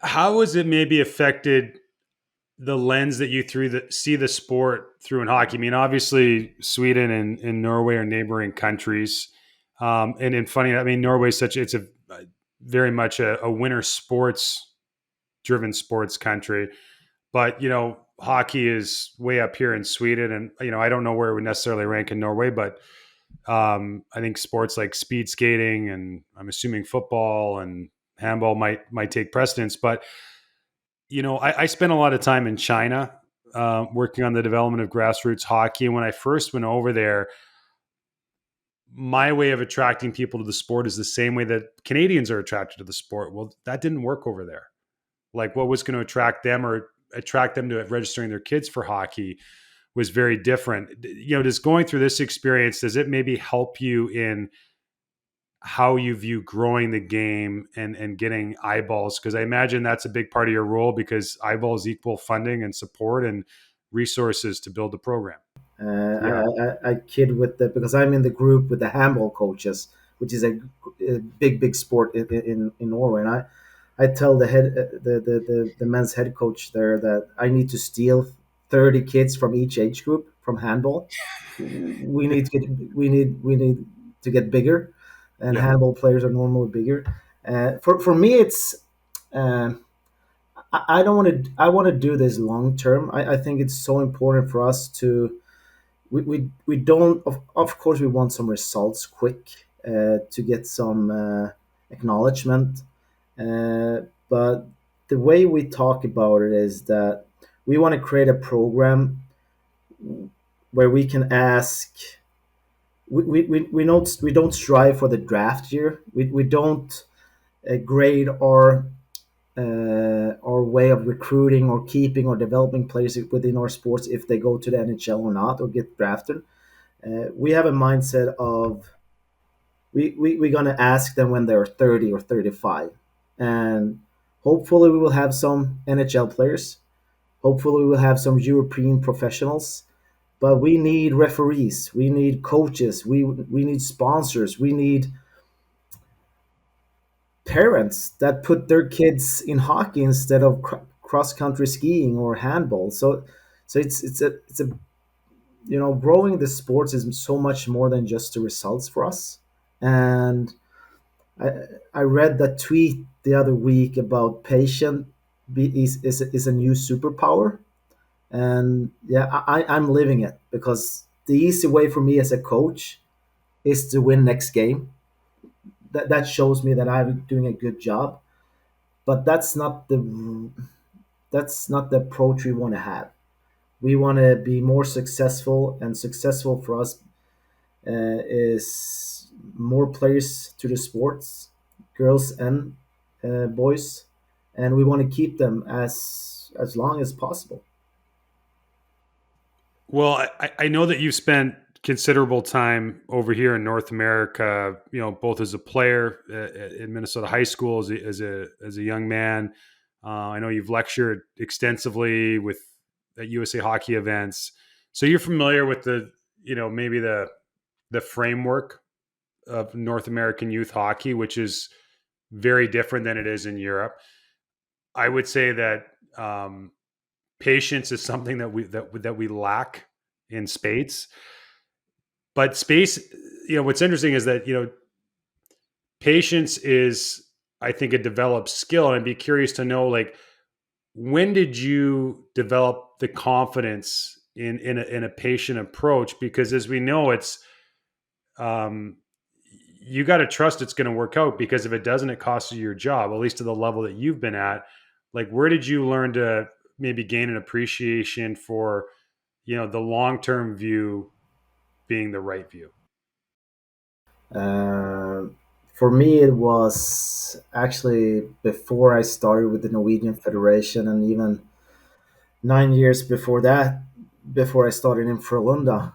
How has it maybe affected the lens that you see the sport through in hockey? I mean, obviously, Sweden and Norway are neighboring countries, and funny, I mean, Norway is such it's a very much a winter sports driven sports country, but hockey is way up here in Sweden, and I don't know where it would necessarily rank in Norway, but I think sports like speed skating and I'm assuming football and handball might take precedence. But I spent a lot of time in China working on the development of grassroots hockey. And when I first went over there, my way of attracting people to the sport is the same way that Canadians are attracted to the sport. Well, that didn't work over there. Like what was going to attract them to registering their kids for hockey was very different. Just going through this experience, does it maybe help you in how you view growing the game and getting eyeballs? Because I imagine that's a big part of your role because eyeballs equal funding and support and resources to build the program. Yeah. I kid with the because I'm in the group with the handball coaches, which is a big sport in Norway, and I tell the men's head coach there that I need to steal 30 kids from each age group from handball. We need to get bigger, and Yeah. handball players are normally bigger. For me, it's I don't want to. I want to do this long term. I think it's so important for us to. We don't. Of course, we want some results quick to get some acknowledgement. But the way we talk about it is that we want to create a program where we can ask. We don't strive for the draft year. We don't grade our way of recruiting or keeping or developing players within our sports if they go to the NHL or not or get drafted. We have a mindset of we're going to ask them when they're 30 or 35. And hopefully, we will have some NHL players. Hopefully, we will have some European professionals. But we need referees. We need coaches. We need sponsors. We need parents that put their kids in hockey instead of cross country skiing or handball. So it's a growing the sports is so much more than just the results for us. And I I read that tweet the other week about patient is a new superpower. And yeah, I'm living it because the easy way for me as a coach is to win next game. That shows me that I'm doing a good job. But that's not the approach we want to have. We want to be more successful, and successful for us is more players to the sports, girls and boys, and we want to keep them as long as possible. Well, I know that you've spent considerable time over here in North America, both as a player in Minnesota high school, as a young man. I know you've lectured extensively with at USA hockey events. So you're familiar with maybe the framework of North American youth hockey, which is very different than it is in Europe. I would say that patience is something that we lack in spades. But space, what's interesting is that patience is, I think, a developed skill, and I'd be curious to know, like, when did you develop the confidence in a patient approach? Because as we know, it's um, you got to trust it's going to work out, because if it doesn't, it costs you your job, at least to the level that you've been at. Like, where did you learn to maybe gain an appreciation for the long term view being the right view? Uh, for me, it was actually before I started with the Norwegian Federation, and even 9 years before that, before I started in Frölunda,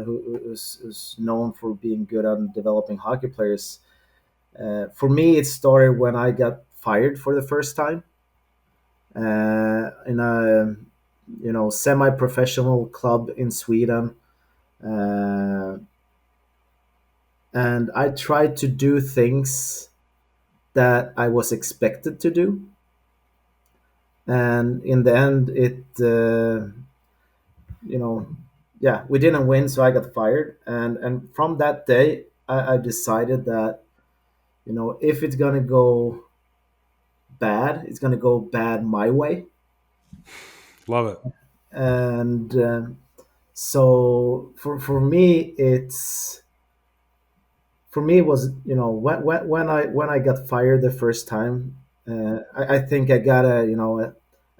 who's known for being good at developing hockey players. For me, it started when I got fired for the first time in a semi-professional club in Sweden, uh, and I tried to do things that I was expected to do. And in the end, you know, yeah, we didn't win, so I got fired. And from that day, I decided that, if it's gonna go bad, it's gonna go bad my way. Love it. And so for me, it was, when I got fired the first time. I think I got a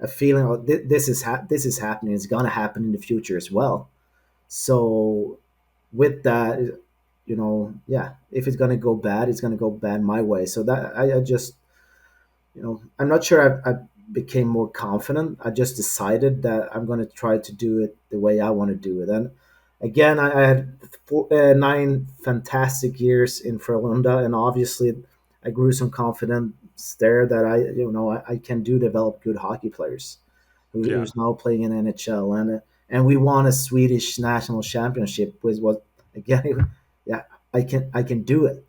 feeling of this is happening. It's gonna happen in the future as well. So with that, yeah, if it's gonna go bad, it's gonna go bad my way. So that I just, I'm not sure I became more confident. I just decided that I'm going to try to do it the way I want to do it. And again, I had 9 fantastic years in Frölunda, and obviously I grew some confidence there that I can do develop good hockey players Yeah. who's now playing in NHL. And we won a Swedish national championship, which was, again, yeah, I can do it.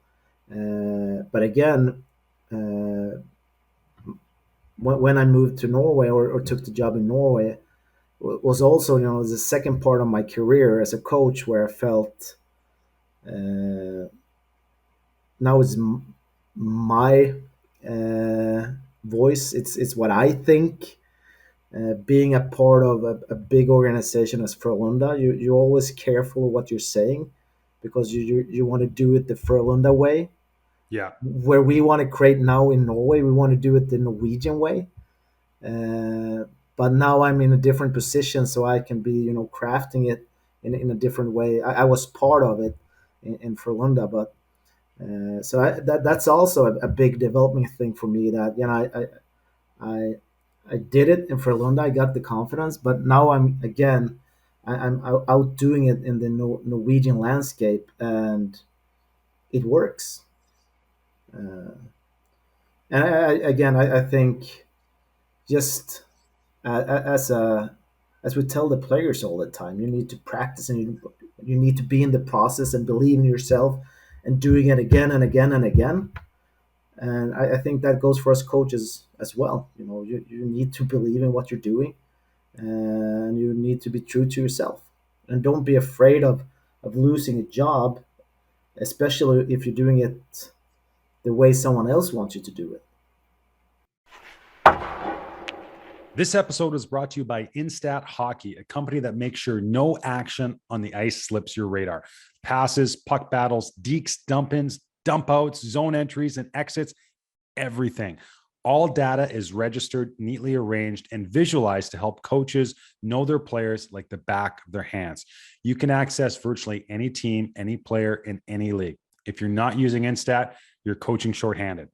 But again, uh, when I moved to Norway, or took the job in Norway, was also, the second part of my career as a coach, where I felt, uh, now it's my voice. It's what I think. Being a part of a big organization as Frölunda, you're always careful what you're saying, because you want to do it the Frölunda way. Yeah. Where we want to create now in Norway, we want to do it the Norwegian way. Uh, but now I'm in a different position, so I can be, crafting it in a different way. I was part of it in Frölunda, but that's also a big development thing for me. That, I I did it in Frölunda. I got the confidence, but now I'm out doing it in the Norwegian landscape, and it works. Uh, and again, I think, just as as we tell the players all the time, you need to practice, and you need to be in the process and believe in yourself, and doing it again and again and again. And I think that goes for us coaches as well. You need to believe in what you're doing, and you need to be true to yourself, and don't be afraid of losing a job, especially if you're doing it the way someone else wants you to do it. This episode is brought to you by Instat Hockey, a company that makes sure no action on the ice slips your radar. Passes, puck battles, dekes, dump ins, dump outs, zone entries, and exits, everything. All data is registered, neatly arranged, and visualized to help coaches know their players like the back of their hands. You can access virtually any team, any player in any league. If you're not using Instat, you're coaching shorthanded.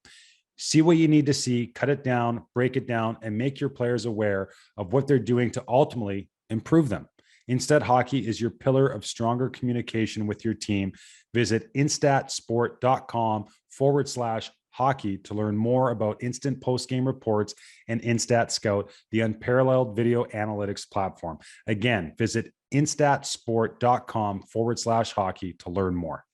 See what you need to see, cut it down, break it down, and make your players aware of what they're doing to ultimately improve them. Instat Hockey is your pillar of stronger communication with your team. Visit instatsport.com/hockey to learn more about instant post-game reports and Instat Scout, the unparalleled video analytics platform. Again, visit instatsport.com/hockey to learn more.